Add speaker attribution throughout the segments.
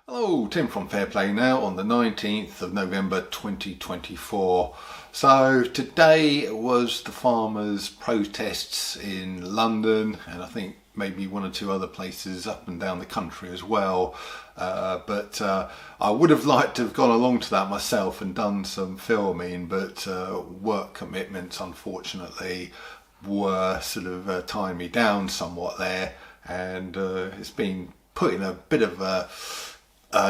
Speaker 1: Hello, Tim from Fair Play Now on the 19th of November 2024. So today was the farmers' protests in London, and I think maybe one or two other places up and down the country as well. But I would have liked to have gone along to that myself and done some filming, but work commitments unfortunately were sort of tying me down somewhat there, and it's been putting a bit of a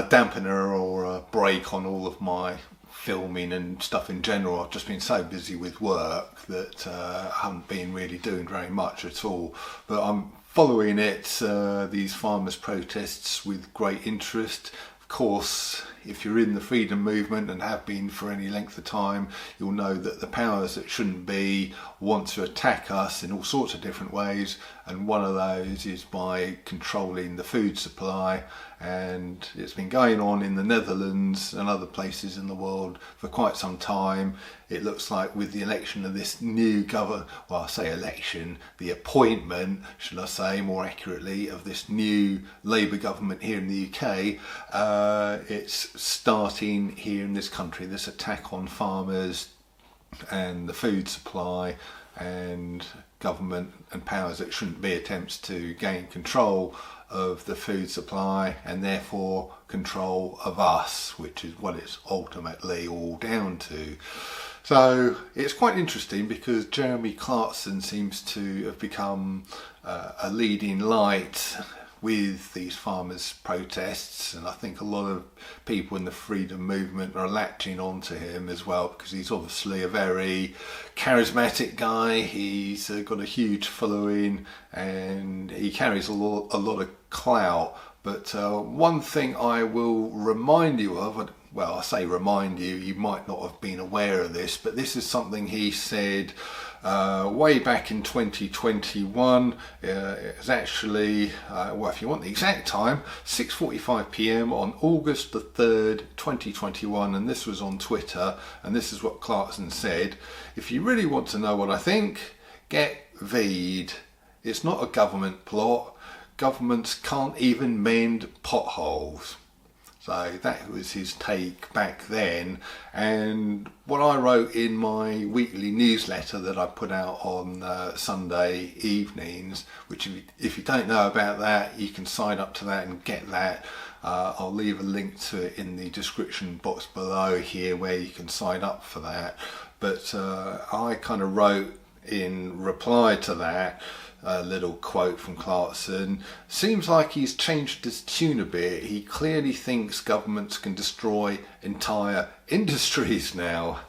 Speaker 1: dampener or a break on all of my filming and stuff in general. I've just been so busy with work that I haven't been really doing very much at all. But I'm following these farmers' protests with great interest. Of course, if you're in the freedom movement and have been for any length of time, you'll know that the powers that shouldn't be want to attack us in all sorts of different ways, and one of those is by controlling the food supply. And it's been going on in the Netherlands and other places in the world for quite some time. It looks like with the election of this new government, well, I say election, the appointment, should I say more accurately, of this new Labour government here in the UK, it's starting here in this country, this attack on farmers and the food supply, and government and powers that shouldn't be attempts to gain control of the food supply and therefore control of us, which is what it's ultimately all down to. So it's quite interesting because Jeremy Clarkson seems to have become a leading light with these farmers' protests, and I think a lot of people in the freedom movement are latching onto him as well, because he's obviously a very charismatic guy. He's got a huge following and he carries a lot of clout. But one thing I will remind you of, well, I say remind you, you might not have been aware of this, but this is something he said way back in 2021. It's actually, well, if you want the exact time, 6:45 p.m. on August the 3rd, 2021, and this was on Twitter, and this is what Clarkson said: "If you really want to know what I think, get V'd. It's not a government plot. Governments can't even mend potholes." So that was his take back then. And what I wrote in my weekly newsletter that I put out on Sunday evenings, which if you don't know about that, you can sign up to that and get that. I'll leave a link to it in the description box below here where you can sign up for that. But I kind of wrote in reply to that a little quote from Clarkson: "Seems like he's changed his tune a bit. He clearly thinks governments can destroy entire industries now."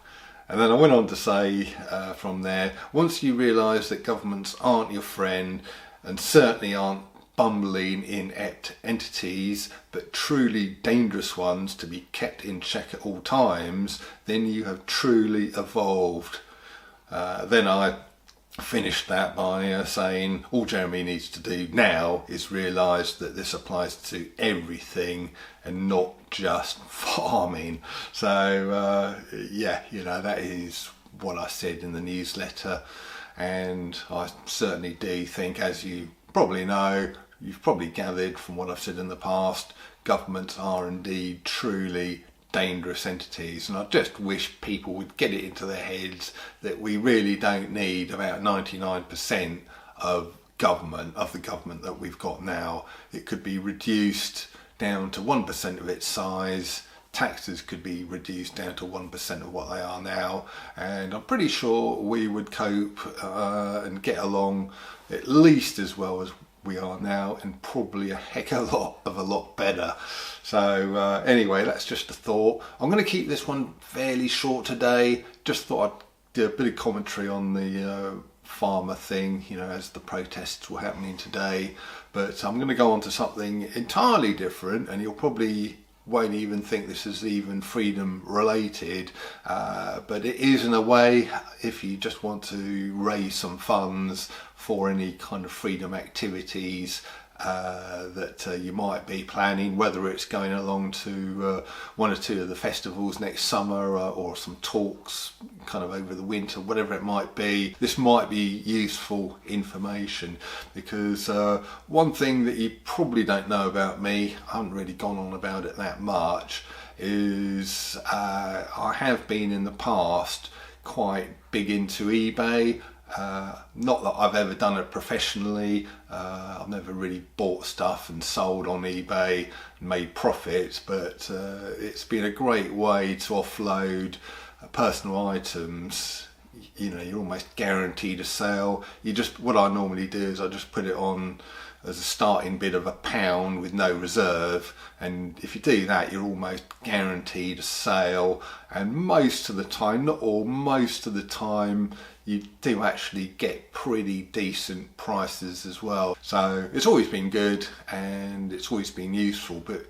Speaker 1: And then I went on to say from there, "Once you realise that governments aren't your friend, and certainly aren't bumbling inept entities, but truly dangerous ones to be kept in check at all times, then you have truly evolved." Then I finished that by saying all Jeremy needs to do now is realise that this applies to everything and not just farming. So yeah, you know, that is what I said in the newsletter, and I certainly do think, as you probably know, you've probably gathered from what I've said in the past, governments are indeed truly dangerous entities, and I just wish people would get it into their heads that we really don't need about 99% of the government that we've got now. It could be reduced down to 1% of its size. Taxes could be reduced down to 1% of what they are now, and I'm pretty sure we would cope and get along at least as well as we are now, and probably a heck of a lot better. So anyway, that's just a thought. I'm going to keep this one fairly short today. Just thought I'd do a bit of commentary on the farmer thing, you know, as the protests were happening today. But I'm going to go on to something entirely different, and you'll probably won't even think this is even freedom related, but it is in a way, if you just want to raise some funds for any kind of freedom activities that you might be planning, whether it's going along to one or two of the festivals next summer or some talks kind of over the winter, whatever it might be. This might be useful information, because one thing that you probably don't know about me, I haven't really gone on about it that much, is I have been in the past quite big into eBay. Not that I've ever done it professionally. I've never really bought stuff and sold on eBay and made profits, but it's been a great way to offload personal items. You know, you're almost guaranteed a sale. What I normally do is I just put it on as a starting bid of £1 with no reserve, and if you do that, you're almost guaranteed a sale. And most of the time, not all, most of the time, you do actually get pretty decent prices as well. So it's always been good and it's always been useful, but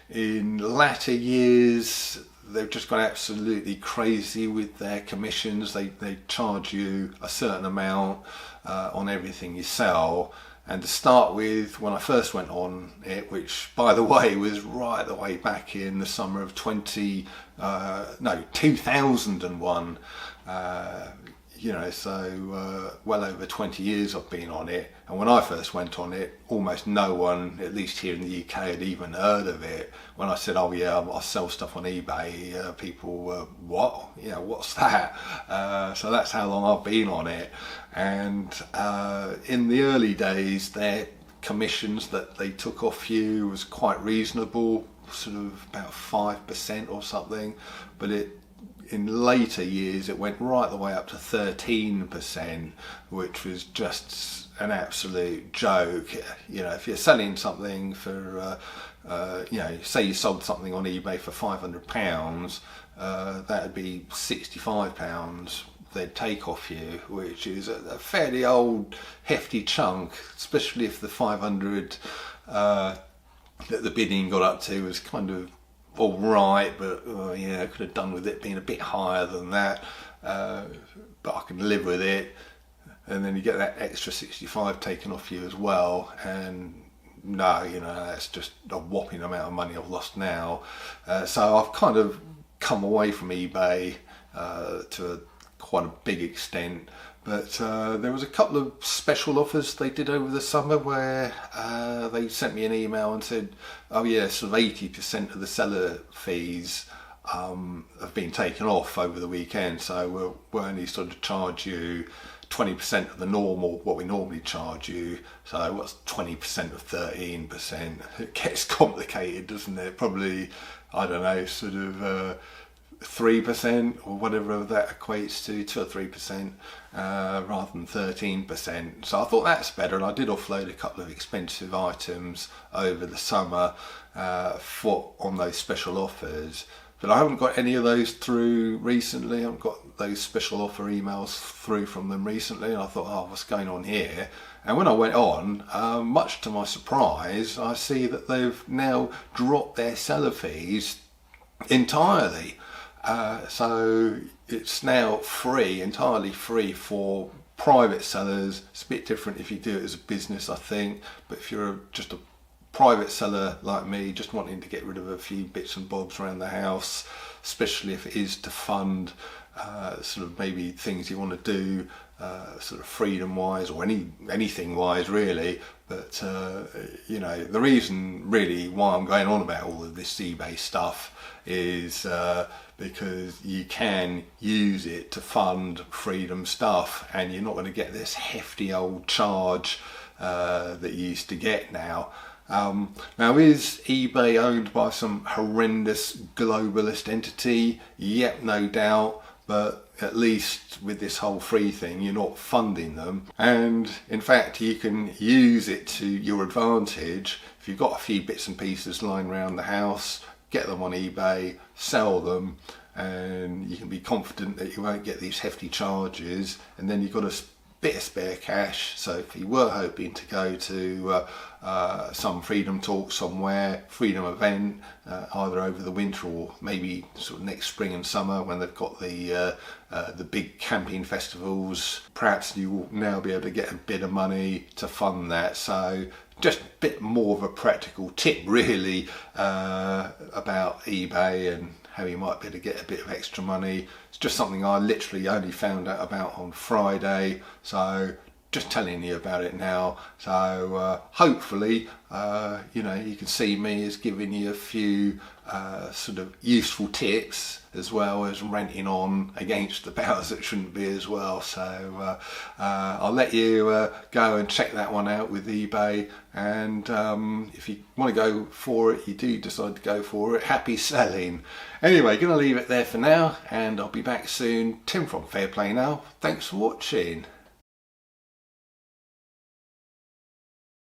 Speaker 1: in latter years they've just gone absolutely crazy with their commissions. They charge you a certain amount on everything you sell. And to start with, when I first went on it, which by the way was right the way back in the summer of 2001, you know, so well over 20 years I've been on it. And when I first went on it, almost no one, at least here in the UK, had even heard of it. When I said, oh yeah, I sell stuff on eBay, people were, what? Yeah, what's that? So that's how long I've been on it. And in the early days, their commissions that they took off you was quite reasonable, sort of about 5% or something. But in later years, it went right the way up to 13%, which was just an absolute joke. You know, if you're selling something for, you know, say you sold something on eBay for £500, that would be £65 they'd take off you, which is a fairly old, hefty chunk, especially if the 500 that the bidding got up to was kind of all right, but yeah, I could have done with it being a bit higher than that, but I can live with it. And then you get that extra 65 taken off you as well, and no, you know, that's just a whopping amount of money I've lost now. So I've kind of come away from eBay to quite a big extent. But there was a couple of special offers they did over the summer where they sent me an email and said, oh yeah, sort of 80% of the seller fees have been taken off over the weekend, so we'll only sort of charge you 20% of the normal, what we normally charge you. So what's 20% of 13%? It gets complicated, doesn't it? Probably, I don't know, sort of 3% or whatever that equates to, 2 or 3%, rather than 13%. So I thought that's better, and I did offload a couple of expensive items over the summer on those special offers. But I haven't got any of those through recently. I haven't got those special offer emails through from them recently. And I thought, oh, what's going on here? And when I went on, much to my surprise, I see that they've now dropped their seller fees entirely. So it's now free, entirely free for private sellers. It's a bit different if you do it as a business, I think. But if you're just a private seller like me, just wanting to get rid of a few bits and bobs around the house, especially if it is to fund sort of maybe things you want to do, sort of freedom wise or anything wise really. But you know, the reason really why I'm going on about all of this eBay stuff is because you can use it to fund freedom stuff, and you're not going to get this hefty old charge that you used to get now. Now, is eBay owned by some horrendous globalist entity? Yep, no doubt, but at least with this whole free thing, you're not funding them. And in fact, you can use it to your advantage. If you've got a few bits and pieces lying around the house, get them on eBay, sell them, and you can be confident that you won't get these hefty charges. And then you've got to bit of spare cash, so if you were hoping to go to some freedom talk somewhere, freedom event, either over the winter or maybe sort of next spring and summer when they've got the big camping festivals, perhaps you will now be able to get a bit of money to fund that. So just a bit more of a practical tip really about eBay and how you might be able to get a bit of extra money. It's just something I literally only found out about on Friday, so just telling you about it now. So hopefully you know, you can see me as giving you a few sort of useful tips, as well as ranting on against the powers that shouldn't be as well. So I'll let you go and check that one out with eBay, and if you want to go for it, you do decide to go for it, happy selling. Anyway, gonna leave it there for now, and I'll be back soon. Tim from Fair Play Now, thanks for watching.